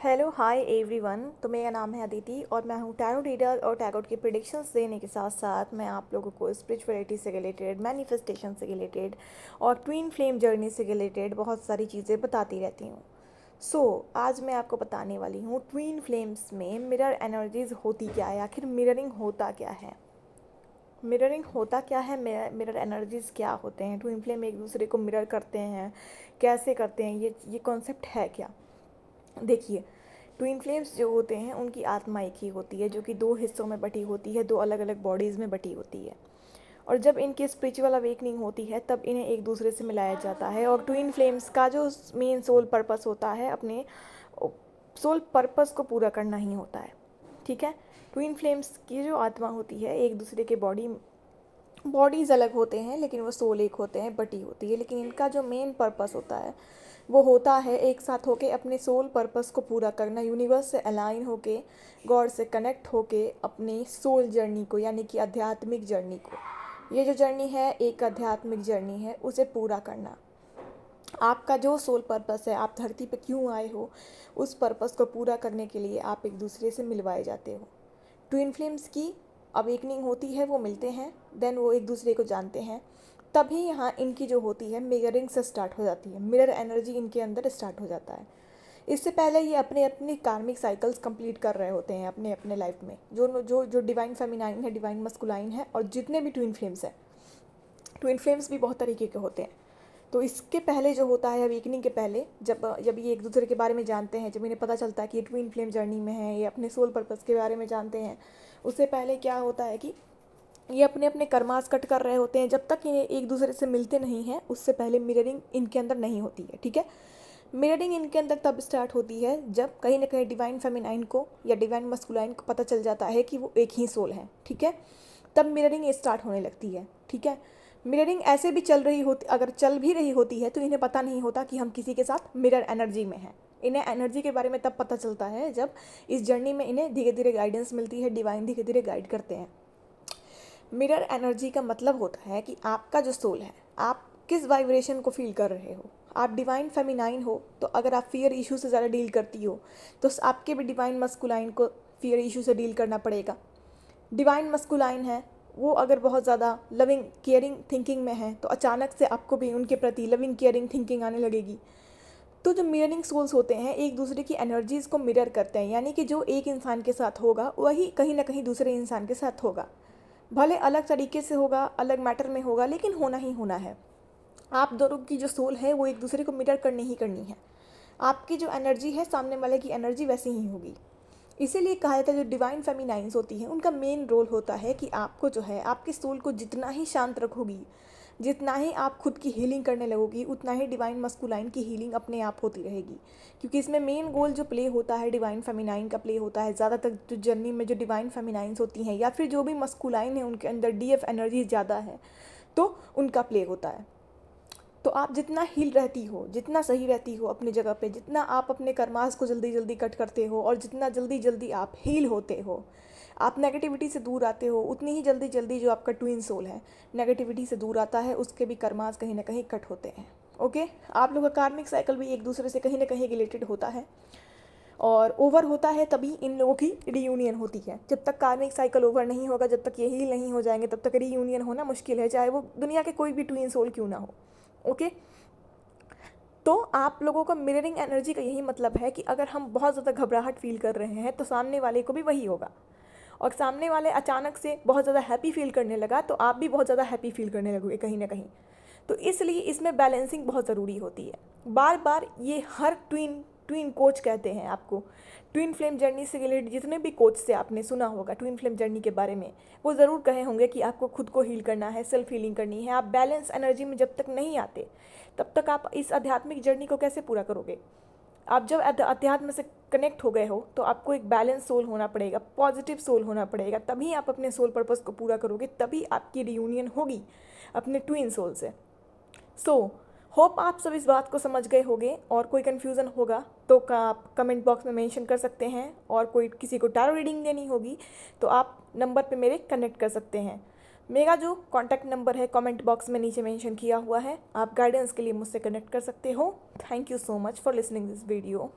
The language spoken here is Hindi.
Hello hi everyone. तो मेरा नाम है अदिति और मैं हूँ टैरो रीडर और टैरोट की प्रेडिक्शंस देने के साथ साथ मैं आप लोगों को स्पिरिचुअलिटी से रिलेटेड, मैनिफेस्टेशन से रिलेटेड और ट्विन फ्लेम जर्नी से रिलेटेड बहुत सारी चीज़ें बताती रहती हूँ। आज मैं आपको बताने वाली हूँ ट्विन फ्लेम्स में मिरर एनर्जीज होती क्या है, आखिर मिररिंग होता क्या है। मिररिंग होता क्या है, मिरर एनर्जीज क्या होते हैं, ट्विन फ्लेम एक दूसरे को मिरर करते हैं, कैसे करते हैं, ये कॉन्सेप्ट है क्या। देखिए, ट्विन फ्लेम्स जो होते हैं उनकी आत्मा एक ही होती है, जो कि दो हिस्सों में बटी होती है, दो अलग अलग बॉडीज़ में बटी होती है। और जब इनकी स्पिरिचुअल अवेकनिंग होती है तब इन्हें एक दूसरे से मिलाया जाता है। और ट्विन फ्लेम्स का जो मेन सोल पर्पस होता है, अपने सोल पर्पस को पूरा करना ही होता है। ठीक है। ट्विन फ्लेम्स की जो आत्मा होती है, एक दूसरे के बॉडीज़ अलग होते हैं लेकिन वो सोल एक होते हैं, बटी होती है। लेकिन इनका जो मेन पर्पस होता है वो होता है एक साथ होके अपने सोल पर्पस को पूरा करना, यूनिवर्स से अलाइन होके, गॉड से कनेक्ट होके अपनी सोल जर्नी को, यानी कि आध्यात्मिक जर्नी को, ये जो जर्नी है एक आध्यात्मिक जर्नी है, उसे पूरा करना। आपका जो सोल पर्पस है, आप धरती पे क्यों आए हो, उस पर्पस को पूरा करने के लिए आप एक दूसरे से मिलवाए जाते हो। ट्विन फ्लेम्स की अवेकनिंग होती है, वो मिलते हैं, देन वो एक दूसरे को जानते हैं, तभी यहाँ इनकी जो होती है मिररिंग से स्टार्ट हो जाती है, मिरर एनर्जी इनके अंदर स्टार्ट हो जाता है। इससे पहले ये अपने अपने कार्मिक साइकिल्स कंप्लीट कर रहे होते हैं अपने अपने लाइफ में, जो जो जो डिवाइन फेमिनाइन है, डिवाइन मस्कुलाइन है, और जितने भी ट्विन फ्लेम्स हैं। ट्विन फ्लेम्स भी बहुत तरीके के होते हैं। तो इसके पहले जो होता है, अवेकनिंग के पहले, जब जब ये एक दूसरे के बारे में जानते हैं, जब इन्हें पता चलता है कि ये ट्विन फ्लेम जर्नी में है, ये अपने सोल पर्पस के बारे में जानते हैं, उससे पहले क्या होता है कि ये अपने अपने कर्मास कट कर रहे होते हैं। जब तक ये एक दूसरे से मिलते नहीं हैं उससे पहले मिररिंग इनके अंदर नहीं होती है। ठीक है। मिररिंग इनके अंदर तब स्टार्ट होती है जब कहीं ना कहीं डिवाइन फेमिनाइन को या डिवाइन मस्कुलाइन को पता चल जाता है कि वो एक ही सोल है। ठीक है। तब मिररिंग स्टार्ट होने लगती है। ठीक है। मिररिंग ऐसे भी चल रही होती, अगर चल भी रही होती है तो इन्हें पता नहीं होता कि हम किसी के साथ मिरर एनर्जी में हैं। इन्हें एनर्जी के बारे में तब पता चलता है जब इस जर्नी में इन्हें धीरे धीरे गाइडेंस मिलती है, डिवाइन धीरे धीरे गाइड करते हैं। मिरर एनर्जी का मतलब होता है कि आपका जो सोल है, आप किस वाइब्रेशन को फील कर रहे हो। आप डिवाइन फेमिनाइन हो तो अगर आप फियर इशू से ज़्यादा डील करती हो तो आपके भी डिवाइन मस्कुलाइन को फियर इशू से डील करना पड़ेगा। डिवाइन मस्कुलाइन है, वो अगर बहुत ज़्यादा लविंग केयरिंग थिंकिंग में है तो अचानक से आपको भी उनके प्रति लविंग केयरिंग थिंकिंग आने लगेगी। तो जो मिररिंग सोल्स होते हैं एक दूसरे की एनर्जीज़ को मिरर करते हैं, यानी कि जो एक इंसान के साथ होगा वही कहीं ना कहीं दूसरे इंसान के साथ होगा। भले अलग तरीके से होगा, अलग मैटर में होगा, लेकिन होना ही होना है। आप दोनों की जो सोल है वो एक दूसरे को मिरर करनी ही करनी है। आपकी जो एनर्जी है सामने वाले की एनर्जी वैसी ही होगी। इसीलिए कहा जाता है जो डिवाइन फेमिनाइंस होती हैं उनका मेन रोल होता है कि आपको जो है, आपके सोल को जितना ही शांत रखोगी, जितना ही आप खुद की हीलिंग करने लगोगी, उतना ही डिवाइन मस्कुलाइन की हीलिंग अपने आप होती रहेगी। क्योंकि इसमें मेन गोल जो प्ले होता है डिवाइन फेमिनाइन का प्ले होता है। ज़्यादातर जो जर्नी में जो डिवाइन फेमिनाइंस होती हैं या फिर जो भी मस्कुलाइन है उनके अंदर डीएफ एनर्जी ज़्यादा है तो उनका प्ले होता है। तो आप जितना हील रहती हो, जितना सही रहती हो अपनी जगह पे, जितना आप अपने कर्मास को जल्दी जल्दी कट करते हो और जितना जल्दी जल्दी आप हील होते हो, आप नेगेटिविटी से दूर आते हो, उतनी ही जल्दी जल्दी जो आपका ट्विन सोल है नेगेटिविटी से दूर आता है, उसके भी कर्मास कहीं ना कहीं कट होते हैं। ओके। आप लोग का कार्मिक साइकिल भी एक दूसरे से कहीं ना कहीं रिलेटेड होता है और ओवर होता है तभी इन लोगों की रीयूनियन होती है। जब तक कार्मिक साइकिल ओवर नहीं होगा, जब तक ये हील नहीं हो जाएंगे, तब तक रीयूनियन होना मुश्किल है, चाहे वो दुनिया के कोई भी ट्विन सोल क्यों ना हो। ओके। तो आप लोगों का मिररिंग एनर्जी का यही मतलब है कि अगर हम बहुत ज़्यादा घबराहट फील कर रहे हैं तो सामने वाले को भी वही होगा, और सामने वाले अचानक से बहुत ज़्यादा हैप्पी फील करने लगा तो आप भी बहुत ज़्यादा हैप्पी फील करने लगोगे कहीं ना कहीं। तो इसलिए इसमें बैलेंसिंग बहुत ज़रूरी होती है। बार बार ये हर ट्विन ट्विन कोच कहते हैं आपको, ट्विन फ्लेम जर्नी से रिलेटेड जितने भी कोच से आपने सुना होगा ट्विन फ्लेम जर्नी के बारे में, वो ज़रूर कहे होंगे कि आपको खुद को हील करना है, सेल्फ हीलिंग करनी है। आप बैलेंस एनर्जी में जब तक नहीं आते तब तक आप इस आध्यात्मिक जर्नी को कैसे पूरा करोगे। आप जब अध्यात्म से कनेक्ट हो गए हो तो आपको एक बैलेंस सोल होना पड़ेगा, पॉजिटिव सोल होना पड़ेगा, तभी आप अपने सोल पर्पस को पूरा करोगे, तभी आपकी रियूनियन होगी अपने ट्विन सोल से। सो होप आप सब इस बात को समझ गए होंगे, और कोई कन्फ्यूज़न होगा तो आप कमेंट बॉक्स में मेंशन कर सकते हैं, और कोई किसी को टैरो रीडिंग देनी होगी तो आप नंबर पे मेरे कनेक्ट कर सकते हैं। मेरा जो कॉन्टैक्ट नंबर है कमेंट बॉक्स में नीचे मेंशन किया हुआ है, आप गाइडेंस के लिए मुझसे कनेक्ट कर सकते हो। Thank you so much for listening this video.